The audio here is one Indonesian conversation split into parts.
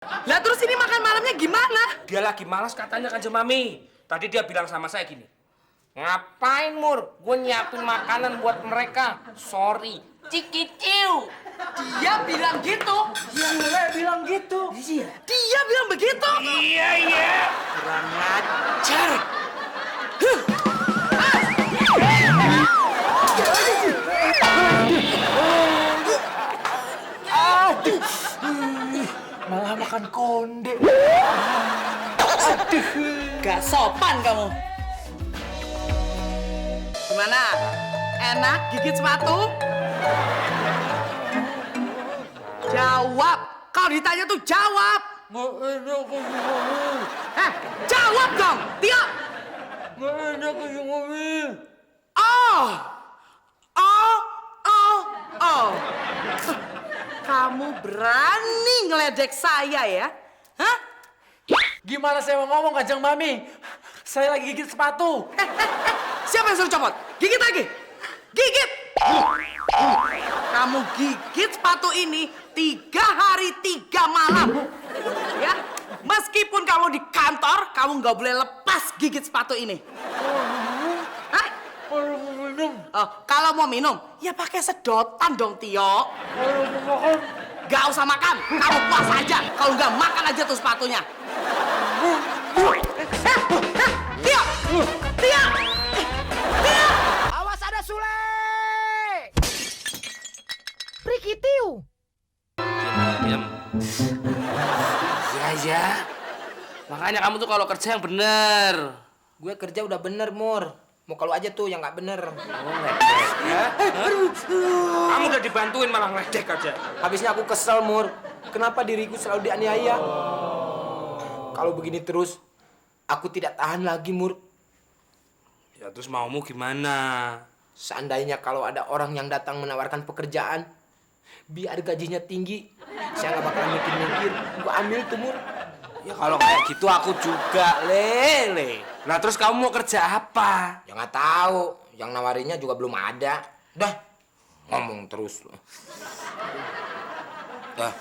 Lah terus ini makan malamnya gimana? Dia lagi malas katanya Kanjeng Mami. Tadi dia bilang sama saya gini. Ngapain Mur? Gue nyiapin makanan buat mereka. Sorry, cikiciu. Dia bilang gitu. Dia bilang gitu. Iya. Dia bilang begitu. Iya. Kurang ajar. Malah makan konde. Gak sopan kamu. Gimana? Enak gigit sepatu? Jawab. Kalau ditanya tuh jawab. Nggak enak Kanjeng Mami. Jawab dong. Tio. Nggak enak Kanjeng Mami. Oh. Kamu berani ngeledek saya ya? Hah? Gimana saya mau ngomong Kanjeng Mami? Saya lagi gigit sepatu. Siapa yang suruh copot? Gigit lagi. Gigit. Kamu gigit sepatu ini 3 hari 3 malam. Ya, meskipun kamu di kantor, kamu nggak boleh lepas gigit sepatu ini. Hah? Kalau mau minum, Oh, kalau mau minum, ya pakai sedotan dong, Tio. kalau mau makan, Gak usah makan, kamu puas aja. Kalau nggak makan aja tuh sepatunya. Tio, Tio, Tio. Awas ada Sule! Prikitiu! Diam. Iya. Makanya kamu tuh kalau kerja yang bener. Gue kerja udah bener, Mur. Mau kalau aja tuh yang nggak bener. Ya? Kamu udah dibantuin malah ngeledek aja. Habisnya aku kesel, Mur. Kenapa diriku selalu dianiaya? Kalau begini terus, aku tidak tahan lagi, Mur. Ya terus maumu gimana? Seandainya kalau ada orang yang datang menawarkan pekerjaan, biar gajinya tinggi, saya nggak bakalan mikir-mikir. Gue ambil tuh, Mur. Ya kalau kayak gitu aku juga, Lele. Nah terus kamu mau kerja apa? Ya nggak tahu. Yang nawarinya juga belum ada. Dah, ngomong terus loh. Dah.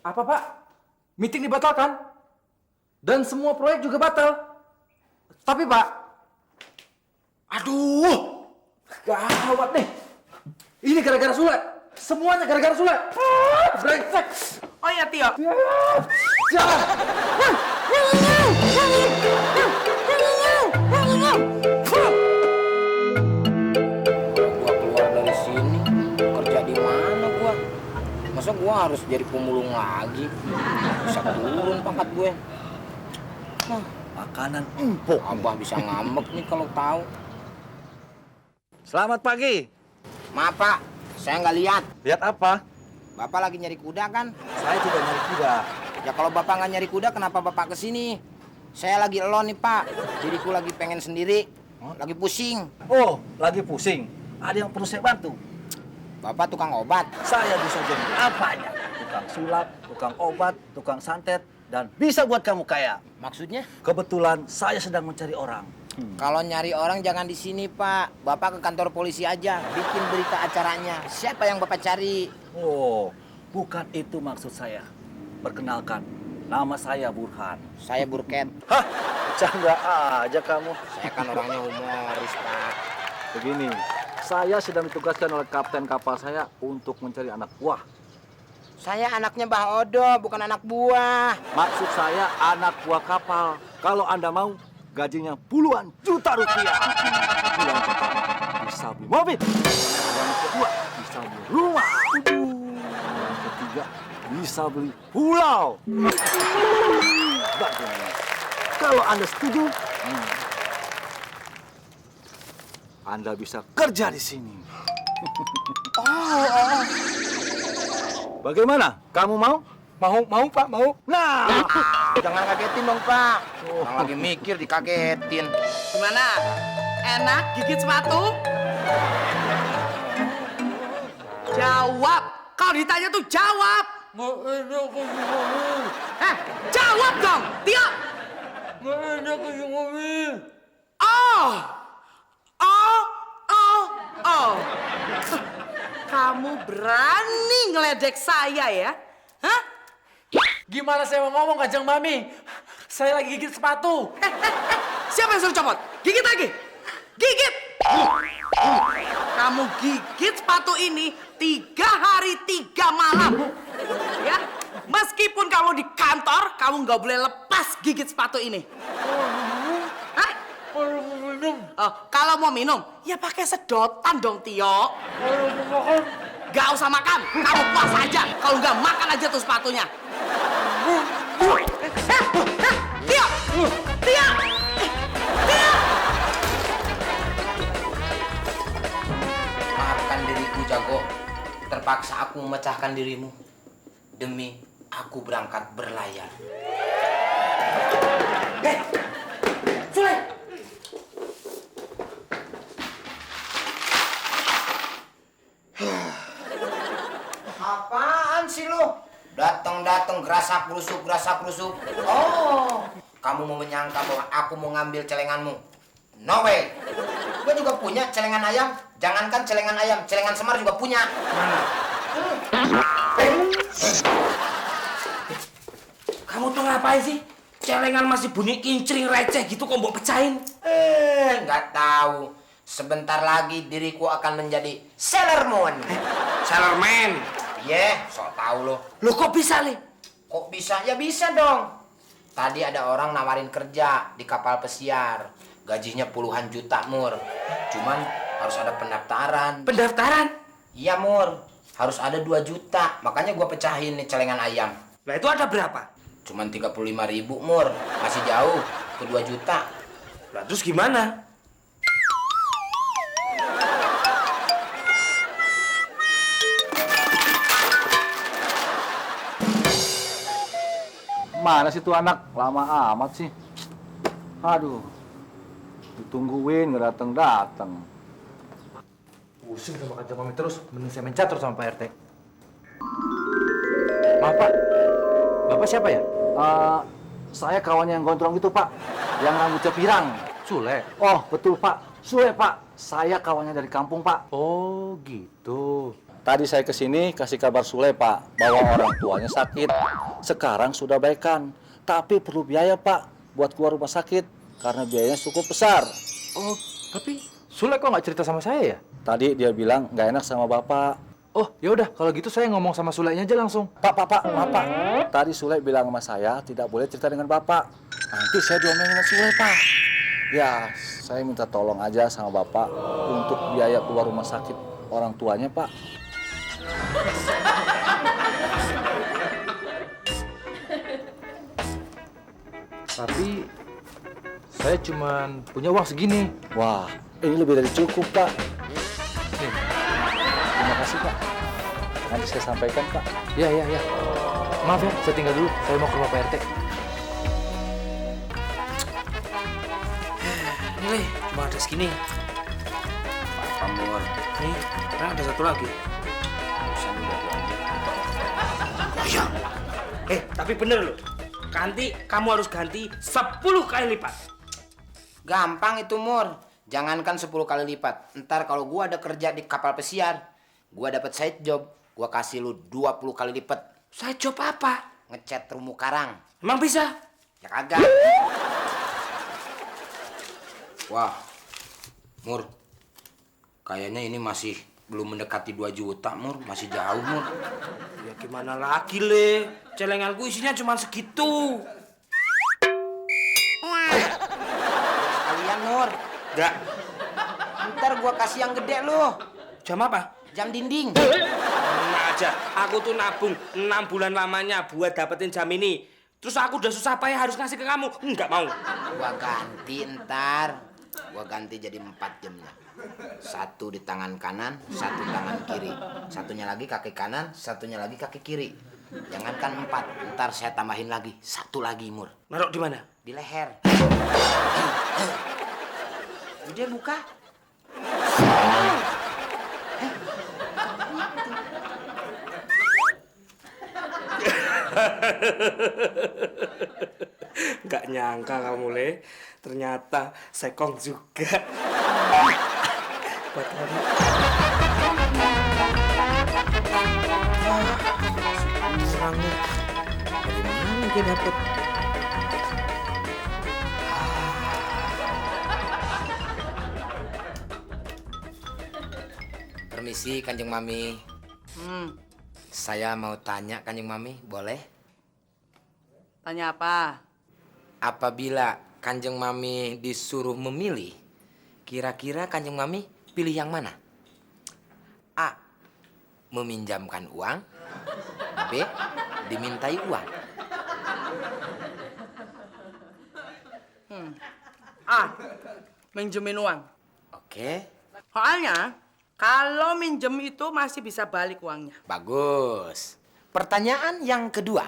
apa Pak? Meeting dibatalkan? Dan semua proyek juga batal. Tapi Pak, aduh, gawat nih. Ini gara-gara Sule. Semuanya gara-gara Sule. Brengsek. Oh ya, Tio. Jangan. Gua keluar dari sini, kerja di mana gua? Masa gua harus jadi pemulung lagi? Bisa turun pangkat gue. Makanan empuk. Abah bisa ngambek nih kalau tahu. Selamat pagi. Maaf Pak, saya nggak lihat. Lihat apa? Bapak lagi nyari kuda kan? Saya tidak nyari kuda. Ya kalau Bapak nggak nyari kuda, kenapa Bapak kesini? Saya lagi elon nih Pak. Diriku lagi pengen sendiri. Lagi pusing. Oh, lagi pusing. Ada yang perlu saya bantu? Bapak tukang obat. Saya bisa jadi apanya? Tukang sulap, tukang obat, tukang santet, dan bisa buat kamu kaya. Maksudnya? Kebetulan saya sedang mencari orang. Kalau nyari orang jangan di sini Pak. Bapak ke kantor polisi aja. Bikin berita acaranya. Siapa yang Bapak cari? Oh, bukan itu maksud saya. Perkenalkan, nama saya Burhan. Saya Burket. Hah, bercanda aja kamu. Saya kan orangnya humoris Pak. Begini, saya sedang ditugaskan oleh kapten kapal saya untuk mencari anak buah. Saya anaknya Mbah Odo, bukan anak buah. Maksud saya anak buah kapal. Kalau Anda mau, gajinya puluhan juta rupiah. Yang pertama bisa beli mobil. Yang kedua bisa beli rumah. Yang ketiga bisa beli pulau. Bagaimana? Kalau Anda setuju, Anda bisa kerja di sini. Bagaimana? Kamu mau? Mau Pak, mau. Nah, Jangan kagetin dong Pak. Orang lagi mikir dikagetin. Gimana? Enak gigit sepatu? Jawab. Kalau ditanya tuh jawab. Nggak enak Kanjeng Mami. Jawab dong, Tio. Nggak enak Kanjeng Mami. Oh. Kamu berani ngeledek saya ya? Hah? Gimana saya mau ngomong Kanjeng Mami? Saya lagi gigit sepatu. Siapa yang suruh copot? Gigit lagi. Gigit. Kamu gigit sepatu ini 3 hari 3 malam. Ya, meskipun kamu di kantor, kamu nggak boleh lepas gigit sepatu ini. Hah? Oh, kalau mau minum, ya pakai sedotan dong, Tio. Gak usah makan, kamu puas aja. Kalau nggak makan aja tuh sepatunya. Tio, Tio, Tio. Maafkan diriku, Jago. Terpaksa aku memecahkan dirimu. Demi aku berangkat berlayar. Sule. Apaan sih lo? Datang gerasa kerusuk. Oh, kamu mau menyangka bahwa aku mau ngambil celenganmu? No way. Gue juga punya celengan ayam. Jangankan celengan ayam, celengan semar juga punya. Kamu tuh ngapain sih? Celengan masih bunyi kincring receh gitu kok mbok pecahin? Nggak tahu. Sebentar lagi diriku akan menjadi Sailor Moon. Sailor Man. Sok tahu lo. Loh kok bisa, Le? Kok bisa? Ya bisa dong. Tadi ada orang nawarin kerja di kapal pesiar. Gajinya puluhan juta, Mur. Cuman harus ada pendaftaran. Pendaftaran? Iya, Mur. Harus ada 2 juta. Makanya gua pecahin nih celengan ayam. Lah itu ada berapa? Cuman 35.000, Mur. Masih jauh ke 2 juta. Lah terus gimana? Mana sih tuh anak? Lama amat sih. Aduh. Ditungguin nggak datang. Pusing sama Kanjeng Mami terus. Mending saya mencatur sama Pak RT. Maaf Pak. Bapak siapa ya? Saya kawannya yang gondrong itu, Pak. Yang rambutnya pirang. Sule. Oh, betul, Pak. Sule, Pak. Saya kawannya dari kampung, Pak. Oh gitu. Tadi saya ke sini kasih kabar Sule, Pak, bahwa orang tuanya sakit. Sekarang sudah baikan, tapi perlu biaya, Pak, buat keluar rumah sakit karena biayanya cukup besar. Oh, tapi Sule kok nggak cerita sama saya ya? Tadi dia bilang nggak enak sama Bapak. Oh, ya udah kalau gitu saya ngomong sama Sulenya aja langsung. Pak, maaf, Pak. Tadi Sule bilang sama saya tidak boleh cerita dengan Bapak. Nanti saya diomelin sama Sule, Pak. Ya, saya minta tolong aja sama Bapak untuk biaya keluar rumah sakit orang tuanya, Pak. Tapi saya cuman punya uang segini. Wah, ini lebih dari cukup, Pak. Nih. Terima kasih, Pak. Nanti saya sampaikan, Pak. Ya. Maaf ya, saya tinggal dulu. Saya mau ke rumah Pak RT. Ini, Le, cuma ada segini. Apa, Mur? Nih, kan ada satu lagi. Urusan udah gua ambil. Ya. Tapi bener loh. Ganti, kamu harus ganti 10 kali lipat. Gampang itu, Mur. Jangankan 10 kali lipat. Ntar kalau gua ada kerja di kapal pesiar, gua dapat side job, gua kasih lu 20 kali lipat. Saya job apa? Ngecat terumbu karang. Emang bisa? Ya kagak. Wah, Mur. Kayaknya ini masih belum mendekati 2 juta, Mur. Masih jauh, Mur. Ya gimana lagi, Le? Celenganku isinya cuma segitu. Sekalian, Mur. Enggak. Ntar gua kasih yang gede lu. Jam apa? Jam dinding. Nah aja, aku tuh nabung 6 bulan lamanya buat dapetin jam ini. Terus aku udah susah payah harus ngasih ke kamu. Enggak mau. Gua ganti ntar. Gua ganti jadi 4 jamnya. 1 di tangan kanan, 1 tangan kiri. Satunya lagi kaki kanan, satunya lagi kaki kiri. Jangankan 4, ntar saya tambahin lagi. 1 lagi, Mur. Naruh di mana? Di leher. Udah buka. Enggak nyangka kamu, Le. Ternyata sekong juga. Buat kamu. uangnya. Dari mana dia dapat? Permisi Kanjeng Mami. Saya mau tanya Kanjeng Mami, boleh? Tanya apa? Apabila Kanjeng Mami disuruh memilih, kira-kira Kanjeng Mami pilih yang mana? A. Meminjamkan uang. B. Dimintai uang. A. Minjemin uang. Oke, Soalnya kalau minjem itu masih bisa balik uangnya. bagus. Pertanyaan yang kedua.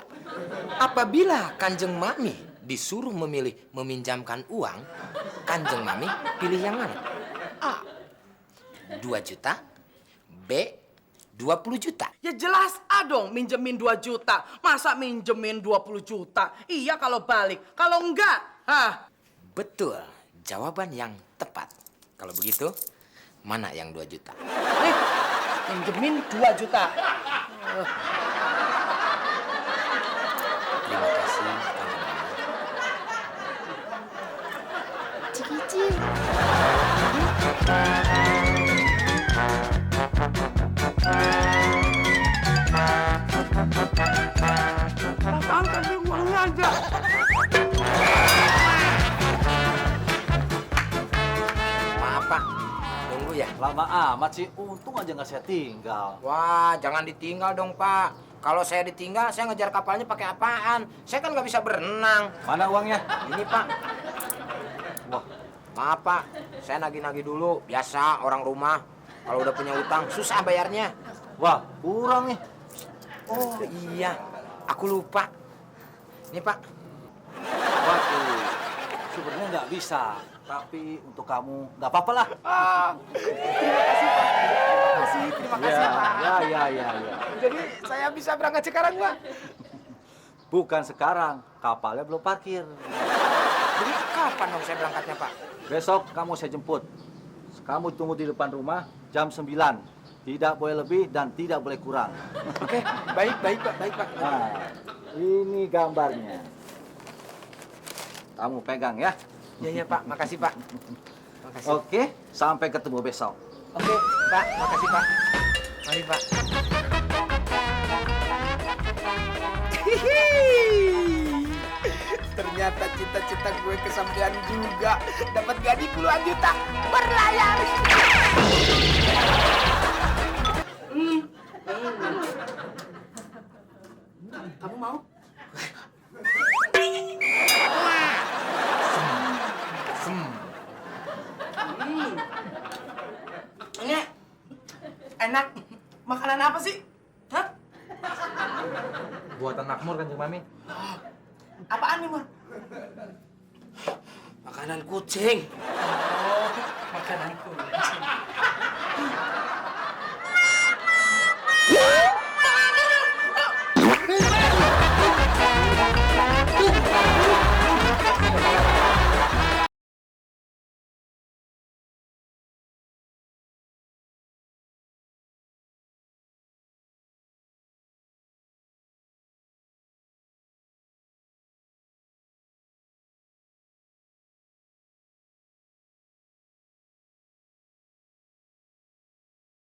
Apabila Kanjeng Mami disuruh memilih meminjamkan uang, Kanjeng Mami pilih yang mana? A. 2 juta. B. 20 juta. Ya jelas A dong, minjemin 2 juta. Masa minjemin 20 juta? Iya kalau balik. Kalau enggak, Betul, jawaban yang tepat. Kalau begitu, mana yang 2 juta? minjemin 2 juta. Terima kasih, Kanjeng Mami. Apaan tapi uangnya aja. Maaf, Pak. Tunggu ya. Lama amat sih, untung aja nggak saya tinggal. Wah, jangan ditinggal dong, Pak. Kalau saya ditinggal, saya ngejar kapalnya pakai apaan? Saya kan nggak bisa berenang. Mana uangnya? Ini, Pak. Wah, Maaf, Pak. Saya nagih-nagih dulu. Biasa orang rumah. Kalau udah punya utang, susah bayarnya. wah, kurang nih. Oh, iya. Aku lupa. Ini, Pak. Waduh, sebenarnya nggak bisa. Tapi untuk kamu nggak apa-apa lah. Terima kasih, Pak. Ya. Jadi saya bisa berangkat sekarang, Pak. Bukan sekarang, kapalnya belum parkir. Jadi kapan dong saya berangkatnya, Pak? Besok kamu saya jemput. Kamu tunggu di depan rumah jam 9. Tidak boleh lebih dan tidak boleh kurang. Oke, baik, Pak. Nah, ini gambarnya. Kamu pegang ya. Iya, Pak. Makasih, Pak. Makasih. Oke, sampai ketemu besok. Oke, Pak. Makasih, Pak. Mari, Pak. Ternyata cita-cita gue kesampaian juga. Dapat gaji puluhan juta. Berlayar. Kamu mau? Ini enak. Makanan apa sih? Hah? Buatan makmur Kanjeng Mami. Apaan nih, Mur? Makanan kucing. Oh, makanan kucing.